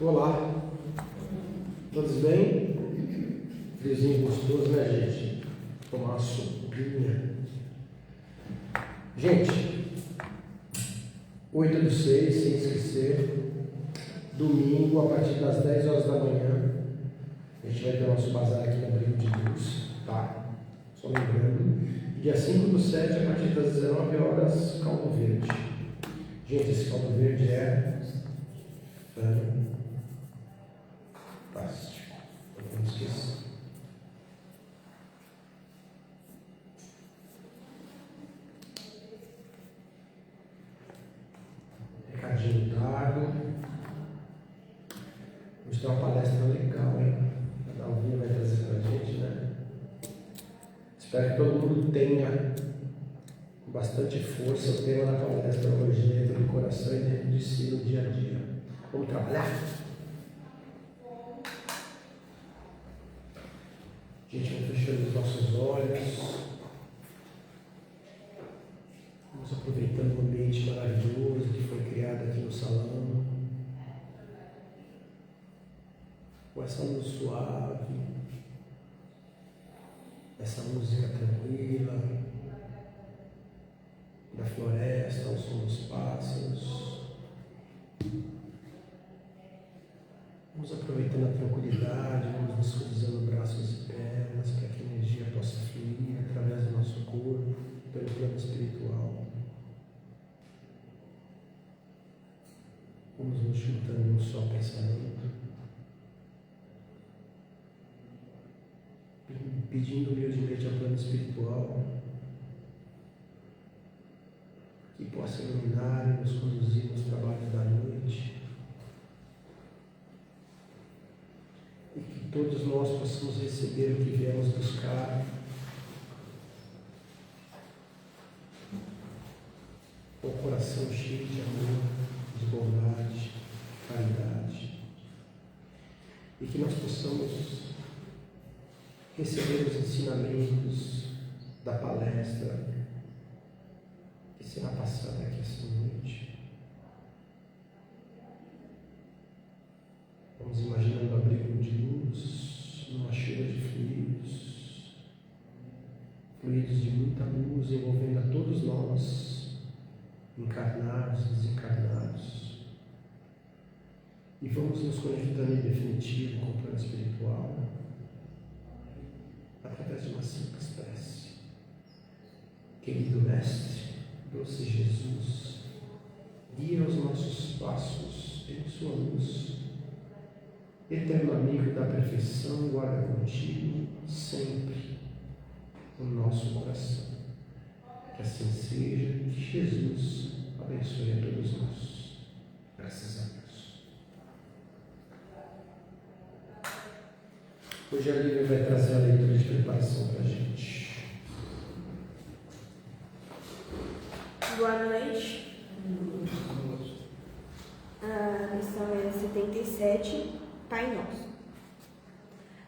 Olá, todos bem? Friozinho gostoso, né, gente? Tomar uma sopinha. Gente, 8/6, sem esquecer, domingo, a partir das 10 horas da manhã, a gente vai ter o nosso bazar aqui na Abrigo de Luz, tá? Só lembrando, dia 5/7, a partir das 19 horas, Caldo Verde. Gente, esse Caldo Verde é fantástico, não esqueça. Recadinho dado. Vamos ter uma palestra legal, hein? A Dalvinha vai trazer pra gente, né? Espero que todo mundo tenha com bastante força o tema da palestra hoje, dentro do coração e dentro de si no dia a dia. Vamos trabalhar? Gente, vamos fechando os nossos olhos. Vamos aproveitando o ambiente maravilhoso que foi criado aqui no salão. Com essa luz suave, essa música tranquila, da floresta, o som dos pássaros. Vamos aproveitando a tranquilidade, vamos nos cruzando braços e pernas para que a energia possa fluir através do nosso corpo, pelo plano espiritual. Vamos nos juntando em um só pensamento, pedindo humildemente ao plano espiritual que possa iluminar e nos conduzir nos trabalhos da noite, e que todos nós possamos receber o que viemos buscar, com o coração cheio de amor, de bondade, caridade, e que nós possamos receber os ensinamentos da palestra que será passada aqui esta noite. Vamos imaginando o abrigo de luz, numa chuva de fluidos de muita luz envolvendo a todos nós, encarnados e desencarnados. E vamos nos conectando em definitivo com o plano espiritual, através de uma simples prece. Querido Mestre, doce Jesus, guia os nossos passos em sua luz. Eterno amigo da perfeição, guarda contigo sempre o nosso coração. Que assim seja, que Jesus abençoe a todos nós. Graças a Deus. Hoje a Lívia vai trazer a leitura de preparação para a gente. Boa noite. A lição é 77, Pai Nosso.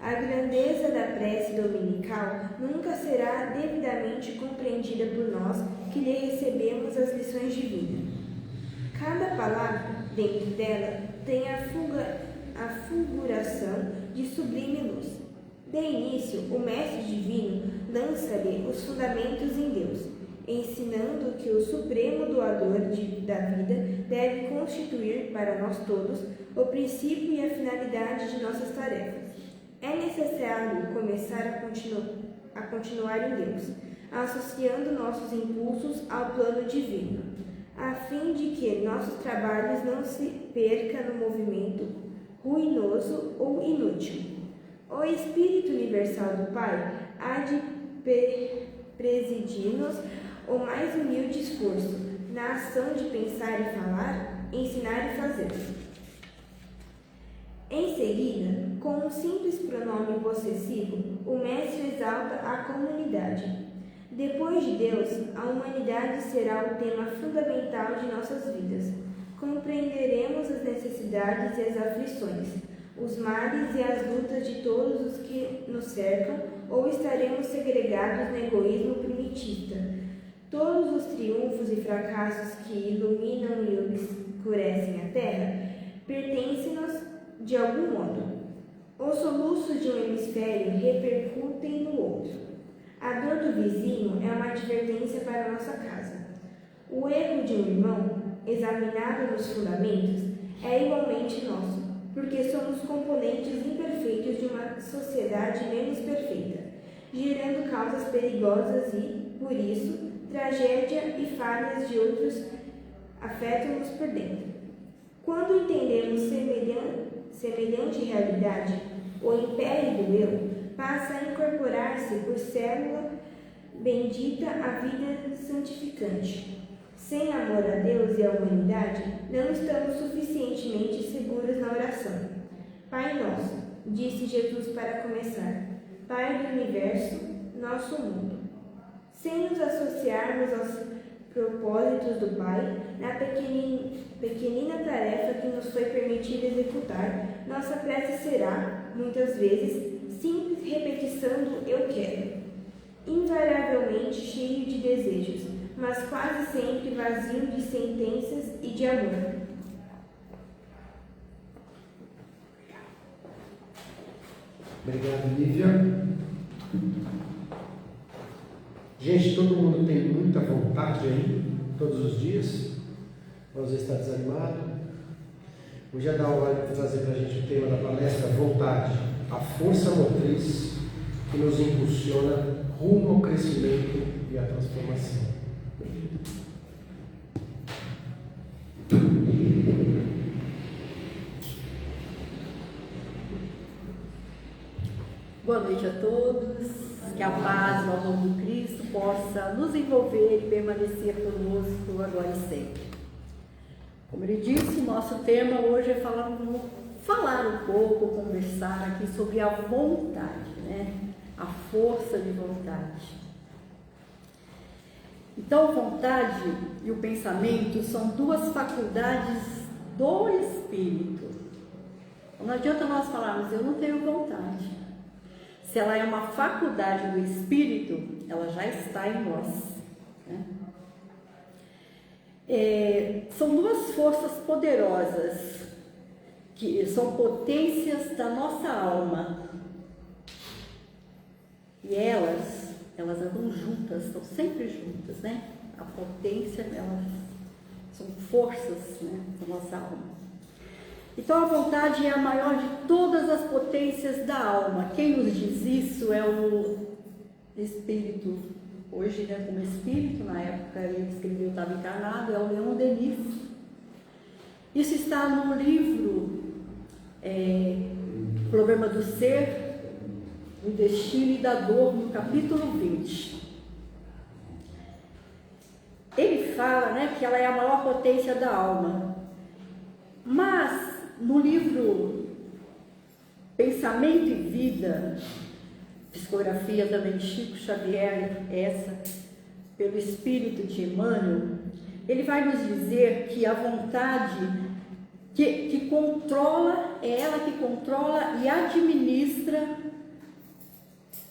A grandeza da prece dominical nunca será devidamente compreendida por nós que lhe recebemos as lições divinas. Cada palavra dentro dela tem a fulguração de sublime luz. De início, o Mestre Divino lança-lhe os fundamentos em Deus, ensinando que o supremo doador da vida deve constituir para nós todos o princípio e a finalidade de nossas tarefas. É necessário começar a continuar em Deus, associando nossos impulsos ao plano divino, a fim de que nossos trabalhos não se percam no movimento ruinoso ou inútil. O Espírito Universal do Pai há de presidir-nos o mais humilde esforço na ação de pensar e falar, ensinar e fazer. Em seguida, com um simples pronome possessivo, o Mestre exalta a comunidade. Depois de Deus, a humanidade será o tema fundamental de nossas vidas. Compreenderemos as necessidades e as aflições, os males e as lutas de todos os que nos cercam, ou estaremos segregados no egoísmo primitista. Todos os triunfos e fracassos que iluminam e obscurecem a terra pertencem-nos de algum modo. Os soluços de um hemisfério repercutem no outro. A dor do vizinho é uma advertência para a nossa casa. O erro de um irmão, examinado nos fundamentos, é igualmente nosso, porque somos componentes imperfeitos de uma sociedade menos perfeita, gerando causas perigosas e, por isso, tragédia e falhas de outros afetam-nos por dentro. Quando entendemos semelhante realidade, o império do eu passa a incorporar-se por célula bendita à vida santificante. Sem amor a Deus e à humanidade, não estamos suficientemente seguros na oração. Pai nosso, disse Jesus para começar, Pai do universo, nosso mundo. Sem nos associarmos aos propósitos do Pai, na pequenina tarefa que nos foi permitido executar, nossa prece será, muitas vezes, simples repetição do eu quero, invariavelmente cheio de desejos, mas quase sempre vazio de sentenças e de amor. Obrigado, Lívia. Gente, todo mundo tem muita vontade aí, todos os dias. Às vezes está desanimado. Hoje é da hora de trazer para a gente o tema da palestra, vontade, a força motriz que nos impulsiona rumo ao crescimento e à transformação. Boa noite a todos. Que a paz e o amor do Cristo possa nos envolver e permanecer conosco agora e sempre. Como ele disse, o nosso tema hoje é falar um pouco, conversar aqui sobre a vontade, né? A força de vontade. Então, vontade e o pensamento são duas faculdades do espírito. Não adianta nós falarmos, eu não tenho vontade. Se ela é uma faculdade do espírito, ela já está em nós, né? São duas forças poderosas, que são potências da nossa alma. E elas andam juntas, estão sempre juntas, né? A potência, elas são forças, né, da nossa alma. Então a vontade é a maior de todas as potências da alma. Quem nos diz isso é o Espírito, hoje, né, como Espírito, na época ele escreveu, estava encarnado, é o Leon Denis. Isso está no livro Problema do Ser, do Destino e da Dor, no capítulo 20. Ele fala, né, que ela é a maior potência da alma. Mas no livro Pensamento e Vida, psicografia também de Chico Xavier, pelo Espírito de Emmanuel, ele vai nos dizer que a vontade que controla, é ela que controla e administra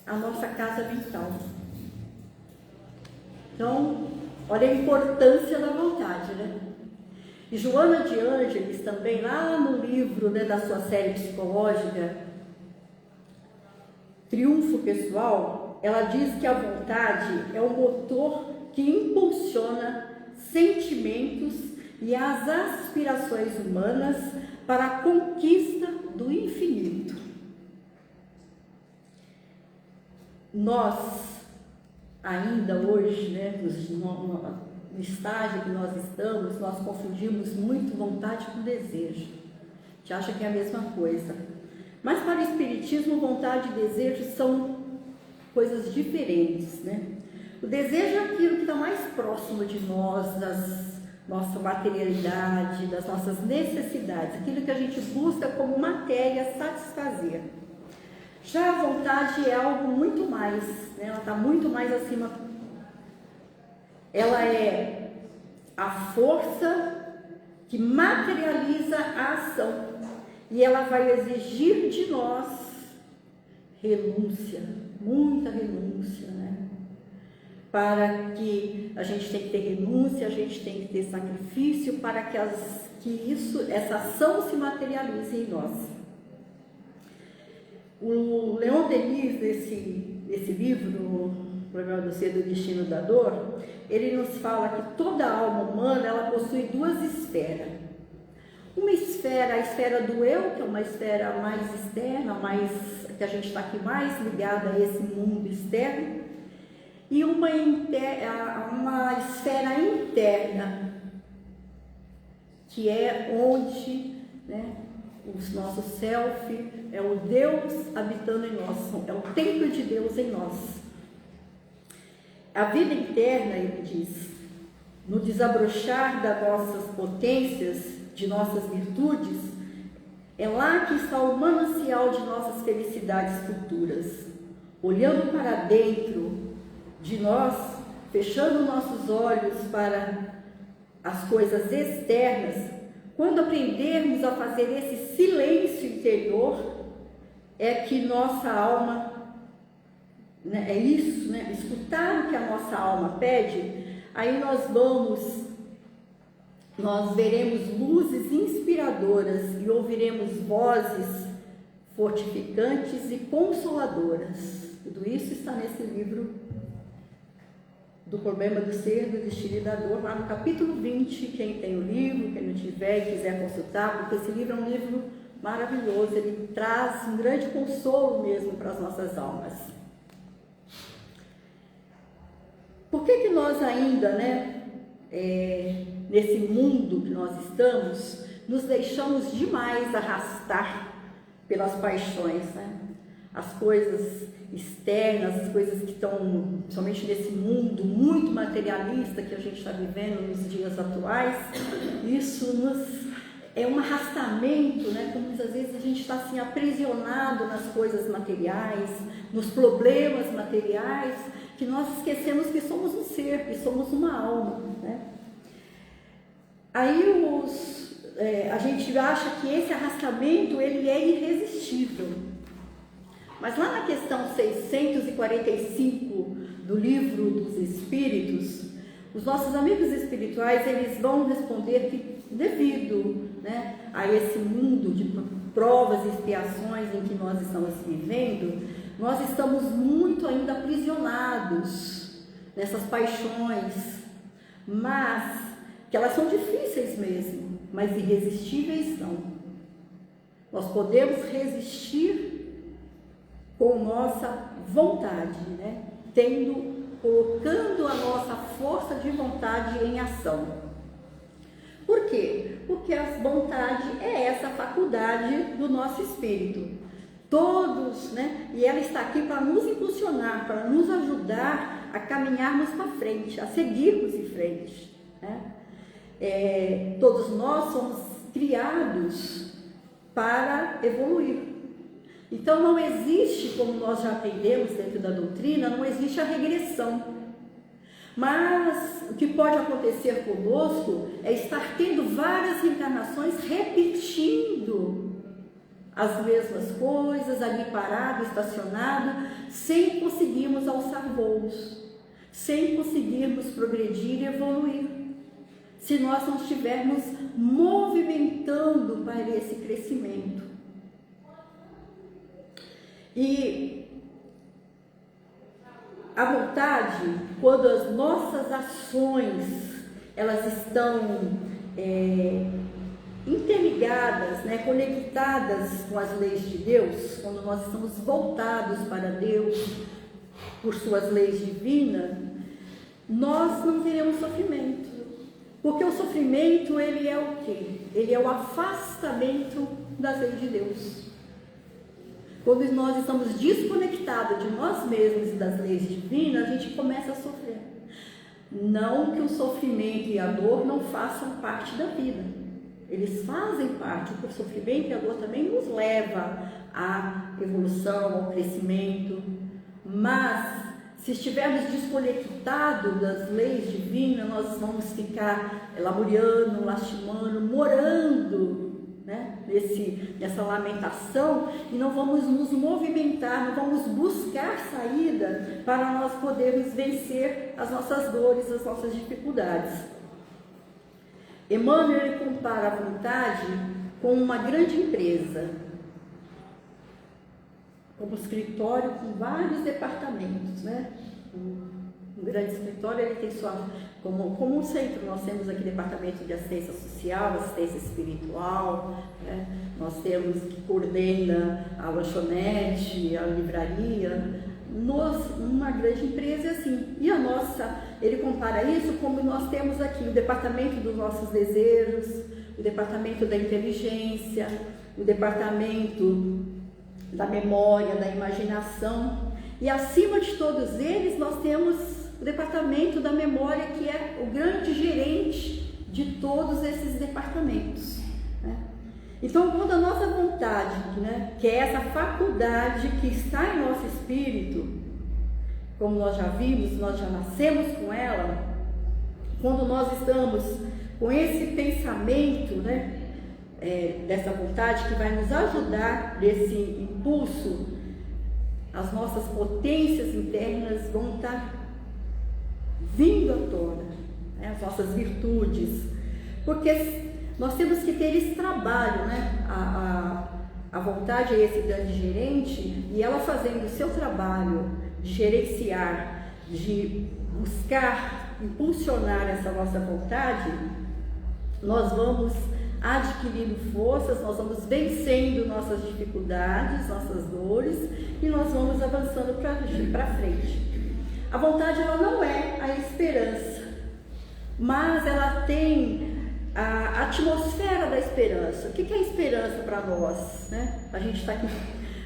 a nossa casa mental. Então, olha a importância da vontade, né? E Joana de Ângeles também, lá no livro, né, da sua série psicológica, Triunfo Pessoal, ela diz que a vontade é o motor que impulsiona sentimentos e as aspirações humanas para a conquista do infinito. Nós, ainda hoje, né, no estágio que nós estamos, nós confundimos muito vontade com desejo. A gente acha que é a mesma coisa. Mas para o Espiritismo, vontade e desejo são coisas diferentes, né? O desejo é aquilo que está mais próximo de nós, da nossa materialidade, das nossas necessidades, aquilo que a gente busca como matéria satisfazer. Já a vontade é algo muito mais, né? Ela está muito mais acima. Ela é a força que materializa a ação e ela vai exigir de nós renúncia, muita renúncia, né? Para que a gente tem que ter renúncia, a gente tem que ter sacrifício para que essa ação se materialize em nós. O Leon Denis, nesse livro, O Problema do Ser, do Destino da Dor, ele nos fala que toda a alma humana ela possui duas esferas. Uma esfera, a esfera do eu, que é uma esfera mais externa, que a gente está aqui mais ligada a esse mundo externo, e uma esfera interna, que é onde, né, o nosso self, é o Deus habitando em nós, é o templo de Deus em nós. A vida interna, ele diz, no desabrochar das nossas potências, de nossas virtudes, é lá que está o manancial de nossas felicidades futuras. Olhando para dentro de nós, fechando nossos olhos para as coisas externas, quando aprendermos a fazer esse silêncio interior, é que nossa alma, né, é isso, né, escutar o que a nossa alma pede, aí nós veremos luzes inspiradoras e ouviremos vozes fortificantes e consoladoras. Tudo isso está nesse livro do Problema do Ser, do Destino e da Dor, lá no capítulo 20, quem tem o livro, quem não tiver e quiser consultar, porque esse livro é um livro maravilhoso, ele traz um grande consolo mesmo para as nossas almas. Por que nós ainda, né, nesse mundo que nós estamos, nos deixamos demais arrastar pelas paixões, né? As coisas externas, as coisas que estão, somente nesse mundo muito materialista que a gente está vivendo nos dias atuais, isso é um arrastamento, né? Como às vezes a gente está assim aprisionado nas coisas materiais, nos problemas materiais, que nós esquecemos que somos um ser, que somos uma alma, né? Aí a gente acha que esse arrastamento ele é irresistível. Mas lá na questão 645 do Livro dos Espíritos, os nossos amigos espirituais eles vão responder que devido, né, a esse mundo de provas e expiações em que nós estamos vivendo, nós estamos muito ainda aprisionados nessas paixões, mas que elas são difíceis mesmo, mas irresistíveis não. Nós podemos resistir com nossa vontade, né? Colocando a nossa força de vontade em ação. Por quê? Porque a vontade é essa faculdade do nosso espírito. Todos, né? E ela está aqui para nos impulsionar, para nos ajudar a caminharmos para frente, a seguirmos em frente, né? Todos nós somos criados para evoluir. Então não existe, como nós já aprendemos dentro da doutrina, não existe a regressão. Mas o que pode acontecer conosco é estar tendo várias reencarnações repetindo as mesmas coisas, ali parado, estacionado, sem conseguirmos alçar voos, sem conseguirmos progredir e evoluir. Se nós não estivermos movimentando para esse crescimento. E a vontade, quando as nossas ações elas estão interligadas, né, conectadas com as leis de Deus, quando nós estamos voltados para Deus por suas leis divinas, nós não teremos sofrimento. Porque o sofrimento, ele é o quê? Ele é o afastamento das leis de Deus. Quando nós estamos desconectados de nós mesmos e das leis divinas, a gente começa a sofrer. Não que o sofrimento e a dor não façam parte da vida. Eles fazem parte, porque o sofrimento e a dor também nos leva à evolução, ao crescimento. Mas se estivermos desconectados das leis divinas, nós vamos ficar lamuriando, lastimando, morando, né, nessa lamentação, e não vamos nos movimentar, não vamos buscar saída para nós podermos vencer as nossas dores, as nossas dificuldades. Emmanuel ele compara a vontade com uma grande empresa. como escritório com vários departamentos, né? Um grande escritório, ele tem sua, como um centro, nós temos aqui departamento de assistência social, assistência espiritual, né? Nós temos que coordena a lanchonete, a livraria. Uma grande empresa é assim. E a nossa, ele compara isso como nós temos aqui o departamento dos nossos desejos, o departamento da inteligência, o departamento da memória, da imaginação. E acima de todos eles, nós temos o departamento da memória, que é o grande gerente de todos esses departamentos, né? Então, quando a nossa vontade, né, que é essa faculdade que está em nosso espírito, como nós já vimos, nós já nascemos com ela, quando nós estamos com esse pensamento, né, dessa vontade que vai nos ajudar nesse impulso, as nossas potências internas vão estar vindo à tona, né, as nossas virtudes, porque nós temos que ter esse trabalho, né? A vontade é esse grande gerente, e ela fazendo o seu trabalho de gerenciar, de buscar, impulsionar essa nossa vontade, nós vamos adquirindo forças, nós vamos vencendo nossas dificuldades, nossas dores, e nós vamos avançando para frente. A vontade, ela não é a esperança, mas ela tem a atmosfera da esperança. O que é a esperança para nós, né? A gente está aqui,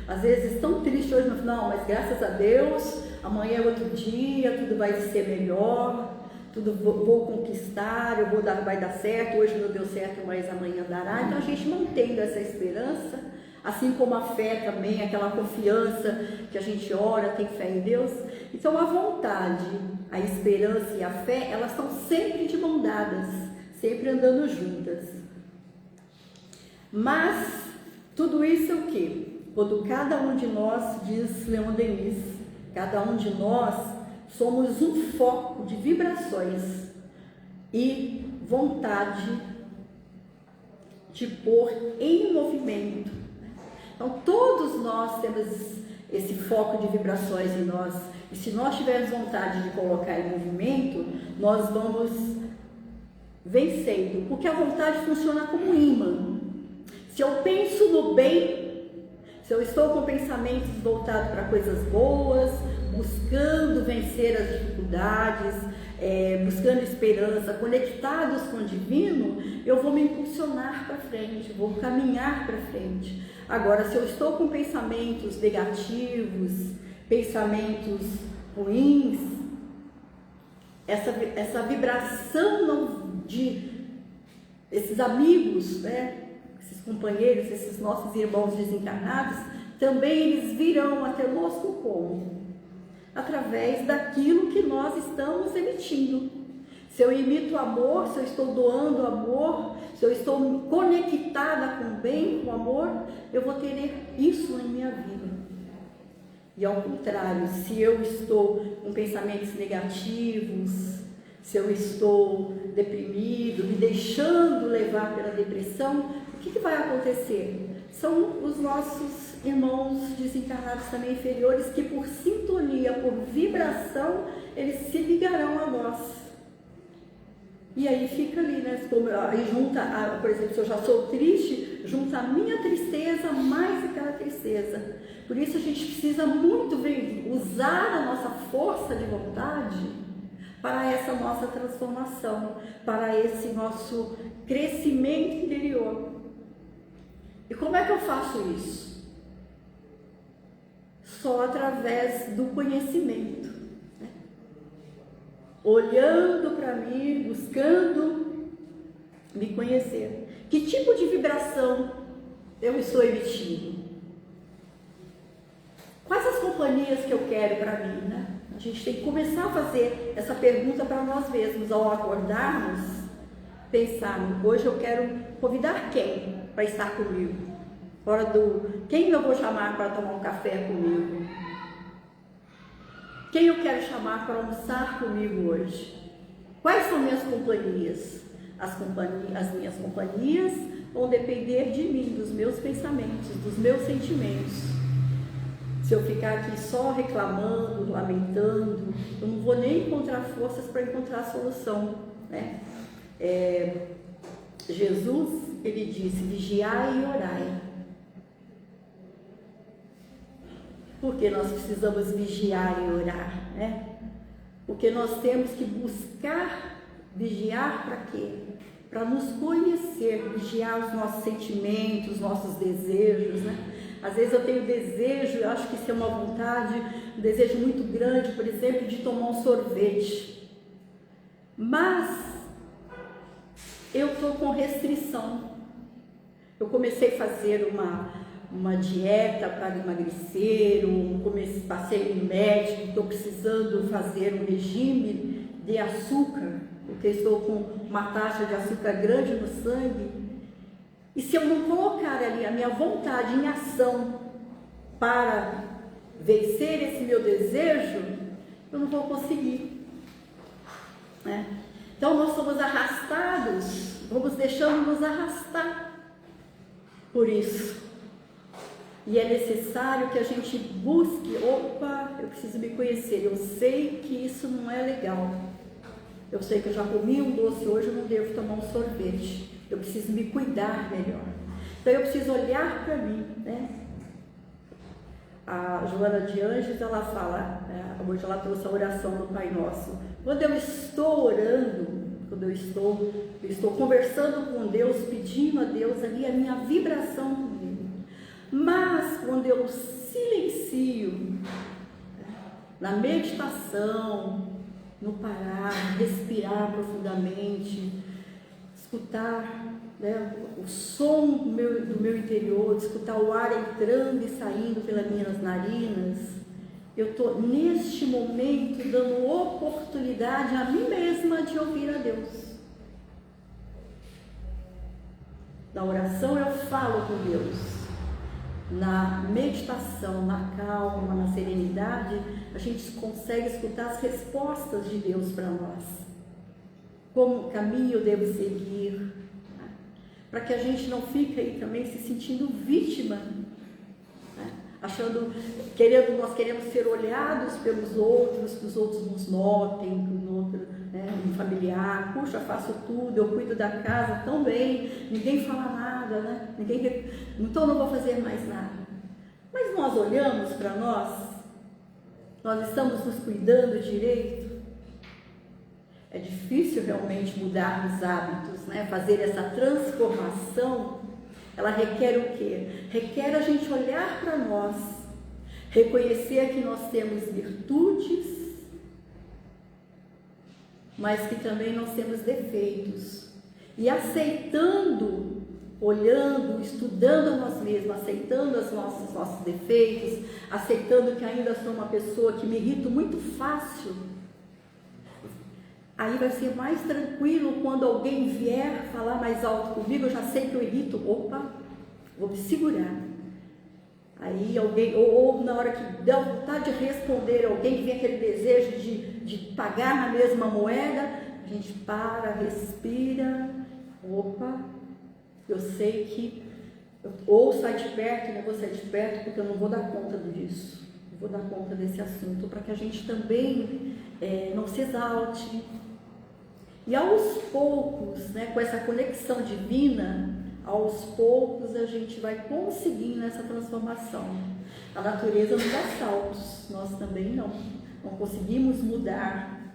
às vezes, tão triste hoje no final, mas graças a Deus, amanhã é outro dia, tudo vai ser melhor, tudo vou conquistar, vai dar certo, hoje não deu certo, mas amanhã dará. Então a gente mantendo essa esperança, assim como a fé também, aquela confiança que a gente ora, tem fé em Deus. Então a vontade, a esperança e a fé, elas estão sempre de mão dadas, sempre andando juntas. Mas tudo isso é o quê? Quando cada um de nós, diz Leon Denis, cada um de nós somos um foco de vibrações e vontade de pôr em movimento. Então todos nós temos esse foco de vibrações em nós, e se nós tivermos vontade de colocar em movimento, nós vamos vencendo, porque a vontade funciona como imã. Se eu penso no bem, se eu estou com pensamentos voltados para coisas boas, buscando vencer as dificuldades, buscando esperança, conectados com o divino, eu vou me impulsionar para frente, vou caminhar para frente. Agora, se eu estou com pensamentos negativos, pensamentos ruins, essa vibração de esses amigos, né, esses companheiros, esses nossos irmãos desencarnados, também eles virão até conosco como? Através daquilo que nós estamos emitindo. Se eu emito amor, se eu estou doando amor, se eu estou conectada com o bem, com o amor, eu vou ter isso em minha vida. E ao contrário, se eu estou com pensamentos negativos, se eu estou deprimido, me deixando levar pela depressão, o que vai acontecer? São os nossos irmãos desencarnados também inferiores que, por sintonia, por vibração, eles se ligarão a nós. E aí fica ali, né? Aí junta, por exemplo, se eu já sou triste, junta a minha tristeza mais aquela tristeza. Por isso a gente precisa muito usar a nossa força de vontade para essa nossa transformação, para esse nosso crescimento interior. E como é que eu faço isso? Só através do conhecimento, né? Olhando para mim, buscando me conhecer. Que tipo de vibração eu estou emitindo? Quais as companhias que eu quero para mim, né? A gente tem que começar a fazer essa pergunta para nós mesmos ao acordarmos, pensarmos, hoje eu quero convidar quem para estar comigo? Quem eu vou chamar para tomar um café comigo? Quem eu quero chamar para almoçar comigo hoje? Quais são minhas companhias? As minhas companhias vão depender de mim, dos meus pensamentos, dos meus sentimentos. Se eu ficar aqui só reclamando, lamentando, eu não vou nem encontrar forças para encontrar a solução, né? Jesus, ele disse: vigiai e orai. Porque nós precisamos vigiar e orar, né? Porque nós temos que buscar vigiar para quê? Para nos conhecer, vigiar os nossos sentimentos, os nossos desejos, né? Às vezes eu tenho desejo, eu acho que isso é uma vontade, um desejo muito grande, por exemplo, de tomar um sorvete. Mas eu estou com restrição. Eu comecei a fazer uma dieta para emagrecer, passei no médico, estou precisando fazer um regime de açúcar, porque estou com uma taxa de açúcar grande no sangue. E se eu não colocar ali a minha vontade em ação para vencer esse meu desejo, eu não vou conseguir, né? Então nós somos arrastados, vamos deixando-nos arrastar por isso. E é necessário que a gente busque, eu preciso me conhecer, eu sei que isso não é legal. Eu sei que eu já comi um doce hoje, eu não devo tomar um sorvete. Eu preciso me cuidar melhor. Então eu preciso olhar para mim, né? A Joana de Anjos, ela fala, hoje ela trouxe a oração do Pai Nosso. Quando eu estou orando, quando eu estou conversando com Deus, pedindo a Deus ali a minha vibração comigo. Mas quando eu silencio, na meditação, no parar, respirar profundamente, escutar, né, o som do meu interior, escutar o ar entrando e saindo pelas minhas narinas, eu estou neste momento dando oportunidade a mim mesma de ouvir a Deus. Na oração eu falo com Deus, na meditação, na calma, na serenidade, a gente consegue escutar as respostas de Deus para nós. Como caminho eu devo seguir, né? Para que a gente não fique aí também se sentindo vítima, né? Nós queremos ser olhados pelos outros, que os outros nos notem, que o outro, né, um familiar, puxa, faço tudo, eu cuido da casa tão bem, ninguém fala nada, né? Então não vou fazer mais nada. Mas nós olhamos para nós estamos nos cuidando direito? É difícil realmente mudar os hábitos, né? Fazer essa transformação, ela requer o quê? Requer a gente olhar para nós, reconhecer que nós temos virtudes, mas que também nós temos defeitos. E aceitando, olhando, estudando a nós mesmos, aceitando os nossos defeitos, aceitando que ainda sou uma pessoa que me irrito muito fácil, aí vai ser mais tranquilo quando alguém vier falar mais alto comigo, eu já sei que eu irrito, opa, vou me segurar. Aí alguém, ou na hora que dá vontade de responder alguém, que vem aquele desejo de pagar na mesma moeda, a gente para, respira, opa, eu sei que, ou sai de perto, não vou sair de perto, porque eu não vou dar conta disso, eu vou dar conta desse assunto, para que a gente também não se exalte. E aos poucos, né, com essa conexão divina, aos poucos a gente vai conseguindo essa transformação. A natureza nos dá saltos, nós também não conseguimos mudar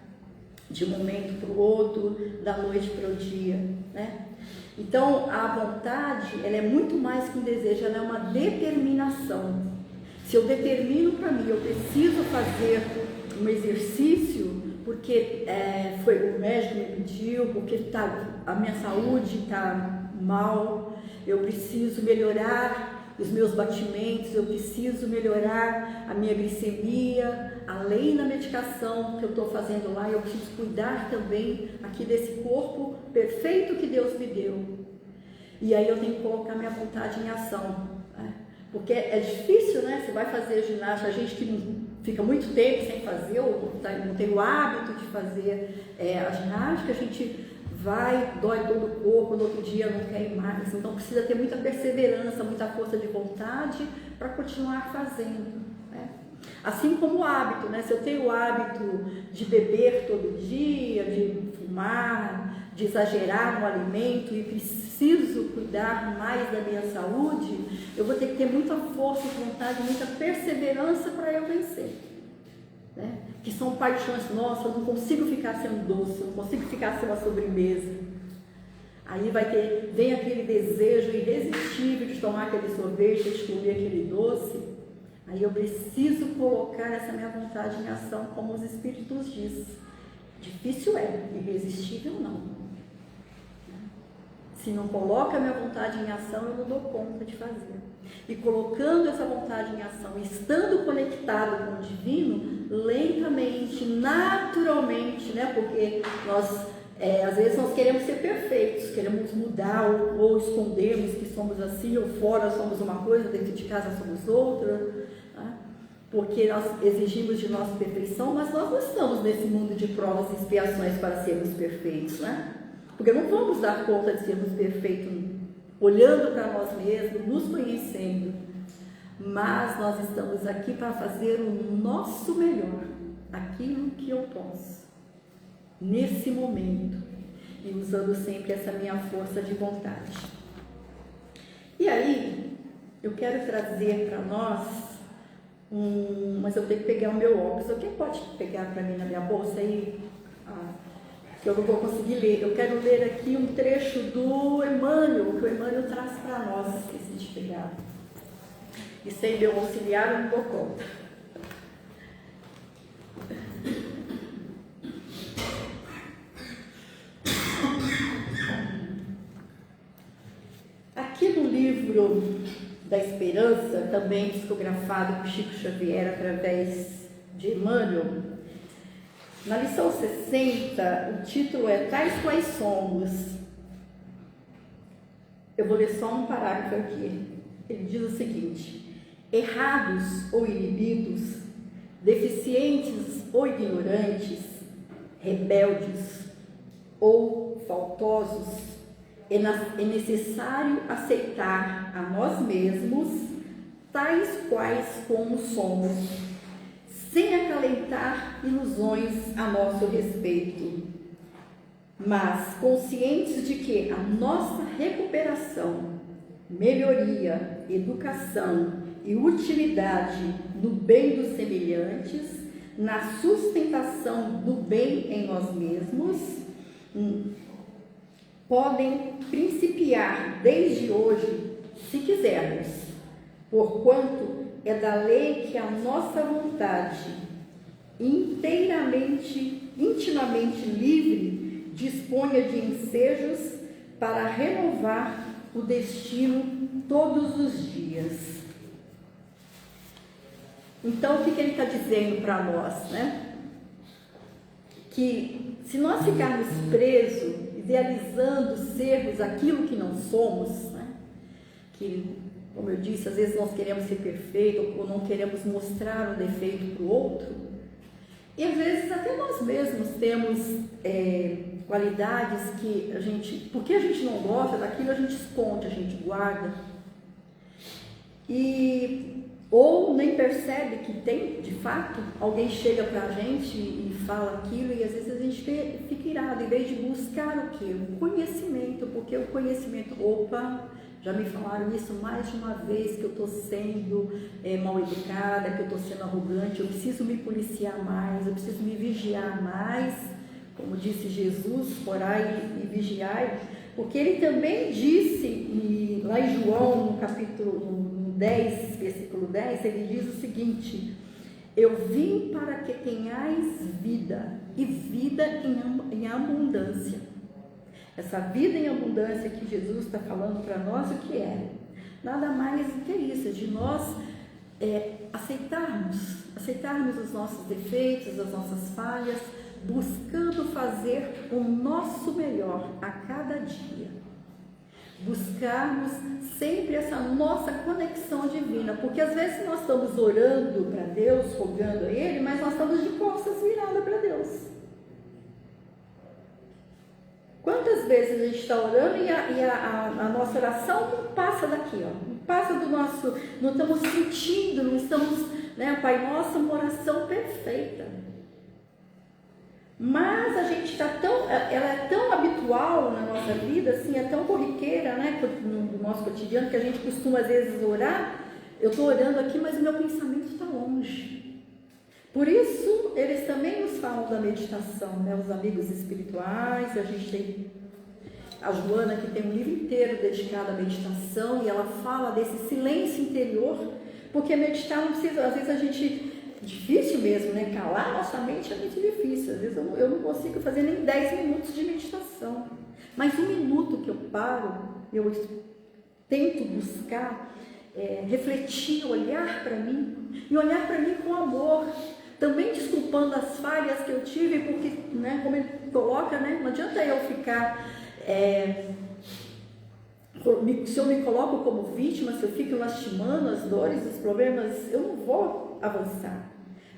de um momento para o outro, da noite para o dia, né? Então a vontade, ela é muito mais que um desejo, ela é uma determinação. Se eu determino para mim, eu preciso fazer um exercício, porque foi o médico me pediu, porque a minha saúde está mal, eu preciso melhorar os meus batimentos, eu preciso melhorar a minha glicemia, além da medicação que eu estou fazendo lá, eu preciso cuidar também aqui desse corpo perfeito que Deus me deu. E aí eu tenho que colocar minha vontade em ação, né? Porque é difícil, né? Você vai fazer ginástica, a gente que não fica muito tempo sem fazer, ou não tem o hábito de fazer a ginástica, a gente vai, dói todo o corpo, no outro dia não quer ir mais. Então precisa ter muita perseverança, muita força de vontade para continuar fazendo, né? Assim como o hábito, né? Se eu tenho o hábito de beber todo dia, de fumar, de exagerar no alimento e preciso cuidar mais da minha saúde, eu vou ter que ter muita força de vontade, muita perseverança para eu vencer. Né? Que são paixões nossas, eu não consigo ficar sem um doce, eu não consigo ficar sem uma sobremesa. Aí vem aquele desejo irresistível de tomar aquele sorvete, de comer aquele doce. Aí eu preciso colocar essa minha vontade em ação, como os Espíritos dizem. Difícil é, irresistível não. Se não coloca a minha vontade em ação, eu não dou conta de fazer. E colocando essa vontade em ação, estando conectado com o divino, lentamente, naturalmente, né? Porque às vezes nós queremos ser perfeitos, queremos mudar ou escondermos que somos assim, ou fora somos uma coisa, dentro de casa somos outra, né? Porque nós exigimos de nós perfeição, mas nós não estamos nesse mundo de provas e expiações para sermos perfeitos, né? Porque não vamos dar conta de sermos perfeitos olhando para nós mesmos, nos conhecendo, mas nós estamos aqui para fazer o nosso melhor, aquilo que eu posso, nesse momento, e usando sempre essa minha força de vontade. E aí, eu quero trazer para nós, mas eu tenho que pegar o meu óculos. Alguém pode pegar para mim na minha bolsa aí? Que eu não vou conseguir ler. Eu quero ler aqui um trecho do Emmanuel, que o Emmanuel traz para nós. Esqueci de pegar. E sem meu auxiliar eu não dou conta. Aqui no livro da Esperança, também psicografado por Chico Xavier através de Emmanuel, na lição 60, o título é Tais Quais Somos. Eu vou ler só um parágrafo aqui. Ele diz o seguinte: errados ou inibidos, deficientes ou ignorantes, rebeldes ou faltosos, é necessário aceitar a nós mesmos tais quais como somos, sem acalentar ilusões a nosso respeito, mas conscientes de que a nossa recuperação, melhoria, educação e utilidade no bem dos semelhantes, na sustentação do bem em nós mesmos, podem principiar desde hoje, se quisermos, porquanto é da lei que a nossa vontade, intimamente livre, disponha de ensejos para renovar o destino todos os dias. Então, o que ele está dizendo para nós, né? Que se nós ficarmos presos, idealizando sermos aquilo que não somos, né? Que, como eu disse, às vezes nós queremos ser perfeitos ou não queremos mostrar um defeito para o outro. E às vezes até nós mesmos temos qualidades que porque a gente não gosta daquilo, a gente esconde, a gente guarda. Ou nem percebe que tem, de fato, alguém chega para a gente e fala aquilo, e às vezes a gente fica irado, em vez de buscar o quê? O conhecimento, porque o conhecimento, já me falaram isso mais de uma vez, que eu estou sendo mal educada, que eu estou sendo arrogante, eu preciso me policiar mais, eu preciso me vigiar mais, como disse Jesus, orai e vigiai, porque ele também disse, lá em João, no capítulo 10, versículo 10, ele diz o seguinte: eu vim para que tenhais vida, e vida em abundância. Essa vida em abundância que Jesus está falando para nós, o que é? Nada mais do que isso, de nós aceitarmos os nossos defeitos, as nossas falhas, buscando fazer o nosso melhor a cada dia. Buscarmos sempre essa nossa conexão divina, porque às vezes nós estamos orando para Deus, rogando a Ele, mas nós estamos de costas viradas para Deus. Quantas vezes a gente está orando e a nossa oração não passa daqui, não passa do nosso, não estamos sentindo, não estamos né? O Pai Nosso é uma oração perfeita. Mas a gente ela é tão habitual na nossa vida, assim, é tão corriqueira, né, no nosso cotidiano, que a gente costuma às vezes orar. Eu estou orando aqui, mas o meu pensamento está longe. Por isso, eles também nos falam da meditação, né, os amigos espirituais. A gente tem a Joana, que tem um livro inteiro dedicado à meditação, e ela fala desse silêncio interior, porque meditar não precisa, às vezes a gente... Difícil mesmo, né? Calar nossa mente é muito difícil. Às vezes eu não consigo fazer nem 10 minutos de meditação. Mas um minuto que eu paro, eu tento buscar, refletir, olhar para mim, e olhar para mim com amor. Também desculpando as falhas que eu tive, porque, né, como ele coloca, né, não adianta eu ficar... se eu me coloco como vítima, se eu fico lastimando as dores, os problemas, eu não vou avançar.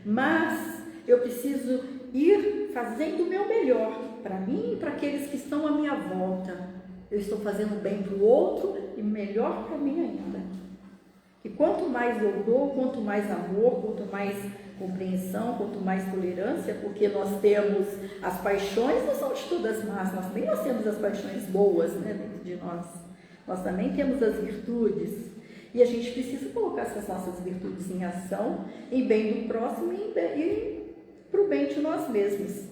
Mas eu preciso ir fazendo o meu melhor para mim e para aqueles que estão à minha volta. Eu estou fazendo bem para o outro e melhor para mim ainda. E quanto mais eu dou, quanto mais amor, quanto mais compreensão, quanto mais tolerância, porque nós temos as paixões, não são de todas más, nós temos as paixões boas, né, dentro de nós. Nós também temos as virtudes. E a gente precisa colocar essas nossas virtudes em ação, em bem do próximo e para o bem de nós mesmos.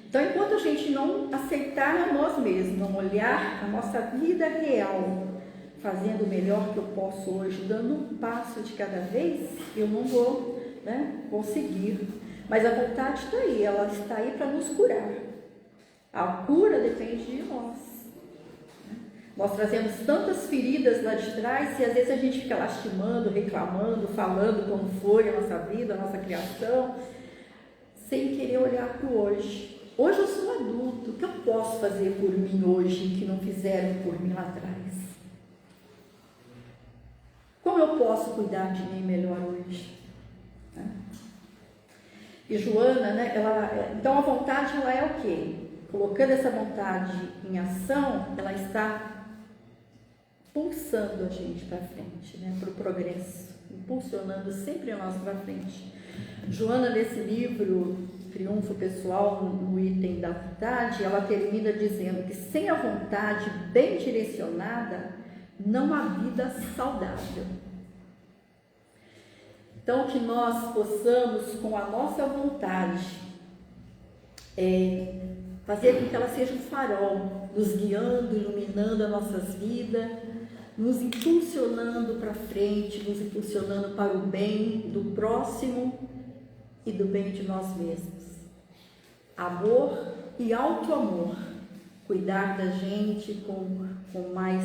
Então, enquanto a gente não aceitar a nós mesmos, não olhar a nossa vida real, fazendo o melhor que eu posso hoje, dando um passo de cada vez, eu não vou, né, conseguir. Mas a vontade está aí, ela está aí para nos curar. A cura depende de nós. Nós trazemos tantas feridas lá de trás e às vezes a gente fica lastimando, reclamando, falando como foi a nossa vida, a nossa criação, sem querer olhar para o hoje. Hoje eu sou adulto, o que eu posso fazer por mim hoje que não fizeram por mim lá atrás? Como eu posso cuidar de mim melhor hoje? E Joana, né, então a vontade ela é o quê? Colocando essa vontade em ação, ela está impulsando a gente para frente, né, para o progresso, impulsionando sempre nós para frente. Joana, nesse livro, Triunfo Pessoal, no item da vontade, ela termina dizendo que sem a vontade bem direcionada, não há vida saudável. Então, que nós possamos, com a nossa vontade, fazer com que ela seja um farol, nos guiando, iluminando as nossas vidas, nos impulsionando para frente, nos impulsionando para o bem do próximo e do bem de nós mesmos. Amor e auto-amor. Cuidar da gente com mais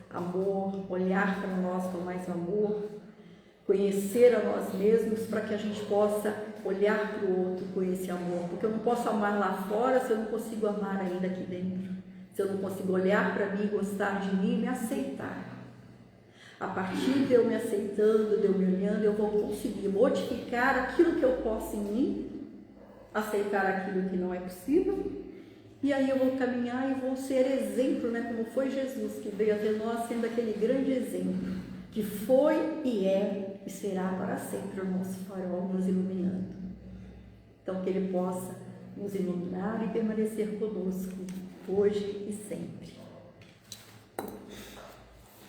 amor, olhar para nós com mais amor, conhecer a nós mesmos para que a gente possa olhar para o outro com esse amor. Porque eu não posso amar lá fora se eu não consigo amar ainda aqui dentro. Se eu não consigo olhar para mim, gostar de mim e me aceitar. A partir de eu me aceitando, de eu me olhando, eu vou conseguir modificar aquilo que eu posso em mim, aceitar aquilo que não é possível, e aí eu vou caminhar e vou ser exemplo, né? Como foi Jesus, que veio até nós sendo aquele grande exemplo, que foi e é e será para sempre o nosso farol nos iluminando. Então, que Ele possa nos iluminar e permanecer conosco, hoje e sempre.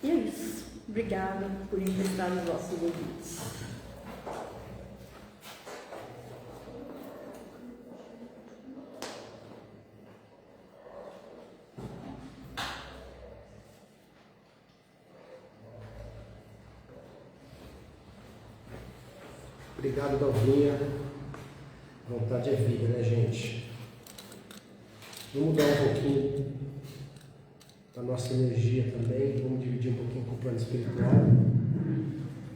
E é isso. Obrigada por emprestar os nossos ouvidos. Obrigado, Dalvinha. Vontade é vida, né, gente? Vamos mudar um pouquinho a nossa energia também, vamos dividir um pouquinho com o plano espiritual,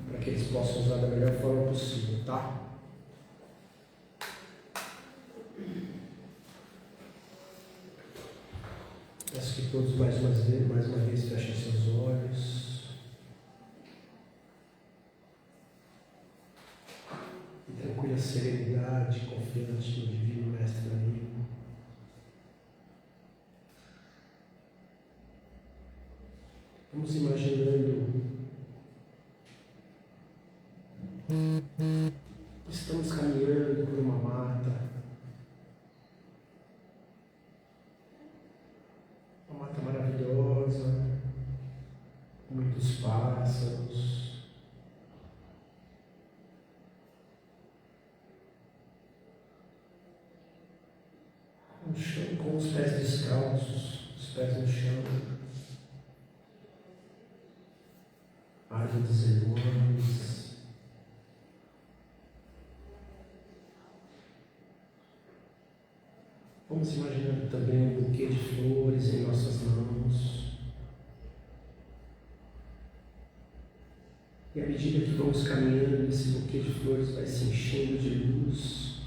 para que eles possam usar da melhor forma possível, tá? Peço que todos mais uma vez fechem seus olhos e tranquila serenidade, confiante no Divino Mestre amigo. Vamos imaginando no chão, com os pés descalços, os pés no chão. Árvores enormes. Vamos imaginando também um buquê de flores em nossas mãos. E à medida que vamos caminhando, esse buquê de flores vai se enchendo de luz.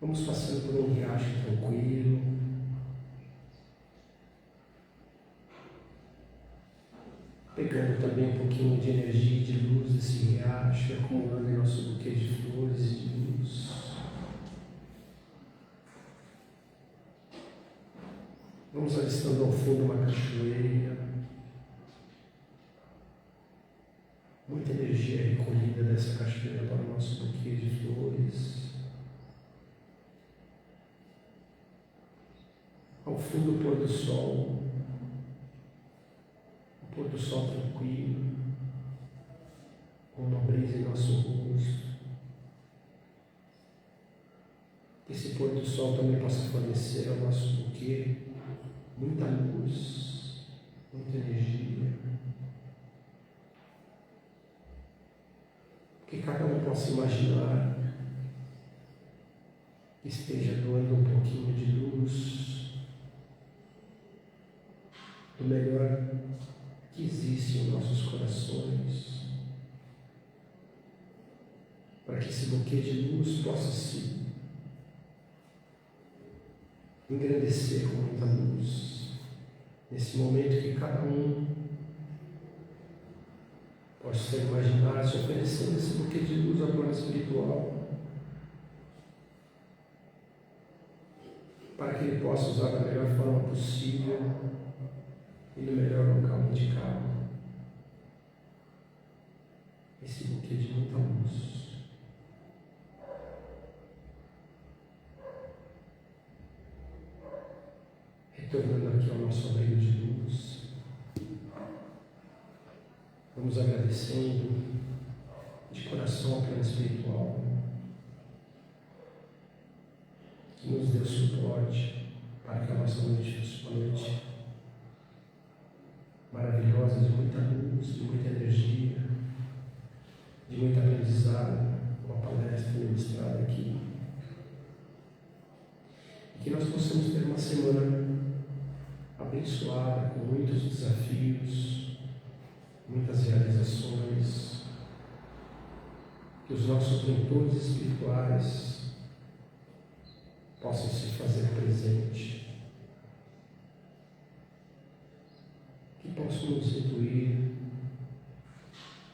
Vamos passando por um riacho tranquilo. Pegando também um pouquinho de energia e de luz desse riacho, e acumulando em nosso buquê de flores e de luz. Vamos avistando ao fundo uma cachoeira. Muita energia recolhida dessa cachoeira para o nosso buquê de flores. Ao fundo, o pôr do sol. O pôr do sol tranquilo, com uma brisa em nosso rosto. Que esse pôr do sol também possa fornecer ao nosso buquê muita luz, muita energia. Que cada um possa imaginar que esteja doando um pouquinho de luz, do melhor que existe em nossos corações, para que esse buquê de luz possa se engrandecer com muita luz, nesse momento que cada um possa imaginar se oferecendo esse buquê de luz ao plano espiritual, para que ele possa usar da melhor forma possível e no melhor local indicado esse buquê de muita luz. Retornando aqui ao nosso abrigo de luz, vamos agradecendo de coração ao plano espiritual que nos deu suporte para que a nossa noite fosse uma noite maravilhosa, de muita luz, de muita energia, de muito aprendizado, com a palestra ministrada aqui. E que nós possamos ter uma semana abençoada, com muitos desafios, muitas realizações, que os nossos mentores espirituais possam se fazer presente, que possam nos intuir,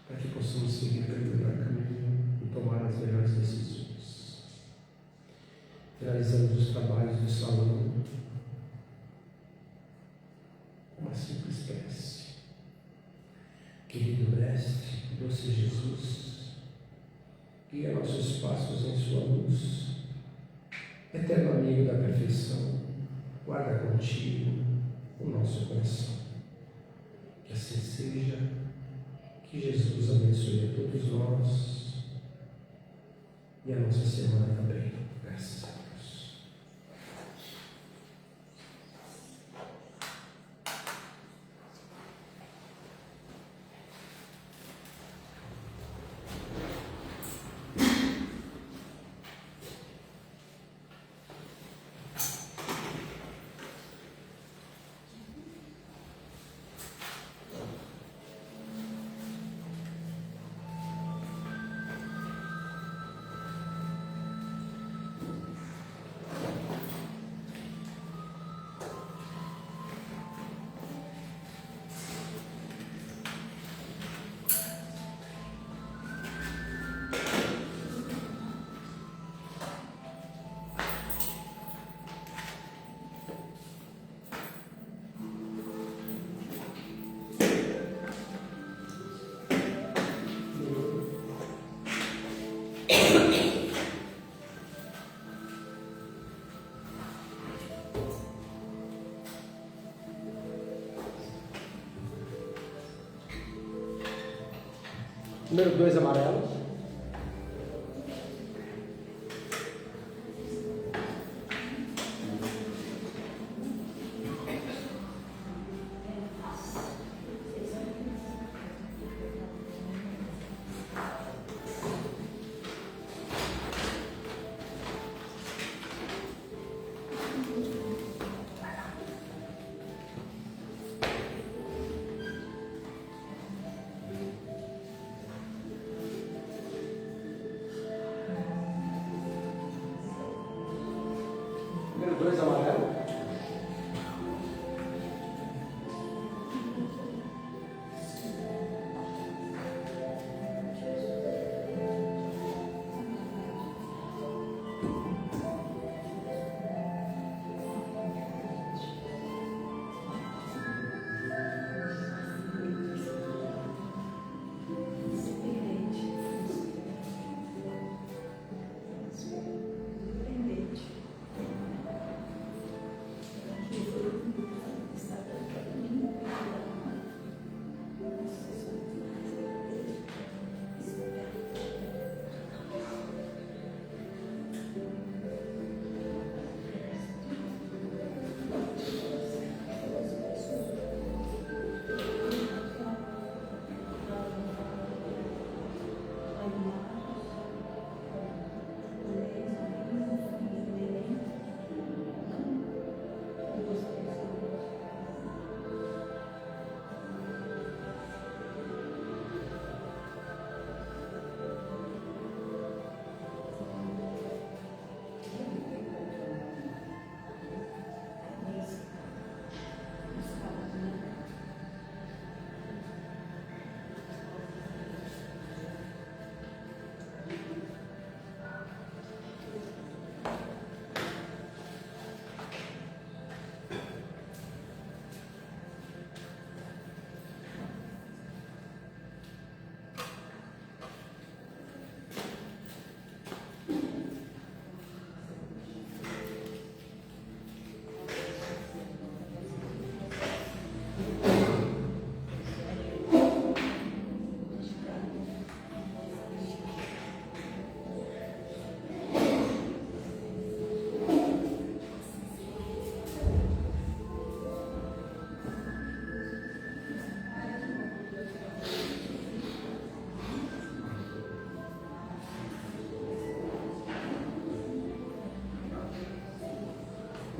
para que possamos seguir pelo melhor caminho e tomar as melhores decisões. Finalizamos os trabalhos do salão com uma simples prece. Querido Mestre, doce Jesus, guia nossos passos em sua luz. Eterno amigo da perfeição, guarda contigo o nosso coração. Que assim seja, que Jesus abençoe a todos nós e a nossa semana também. Graças a Deus. Número 2, amarelo. Número 2, amarelo.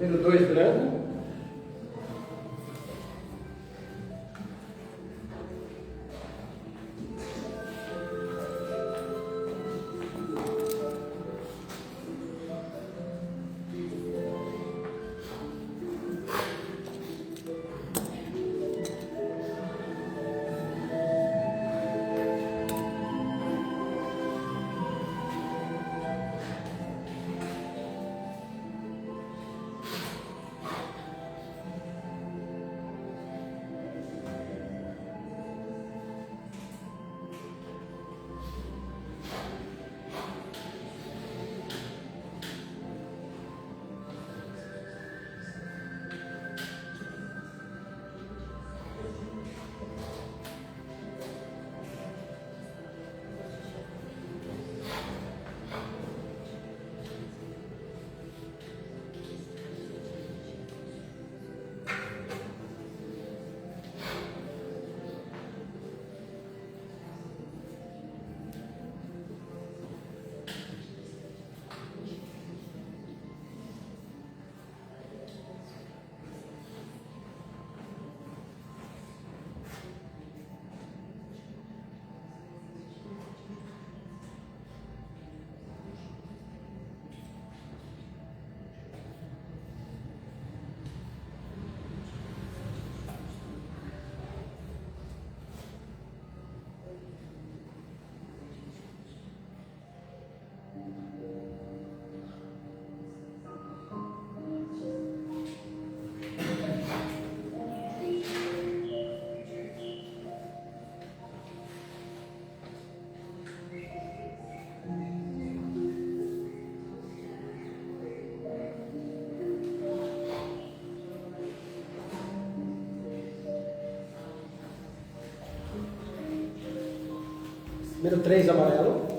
Número 2, branco. Número 3, amarelo.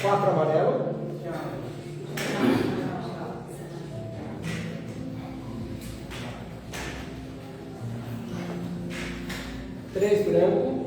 4 amarelo. 3 branco.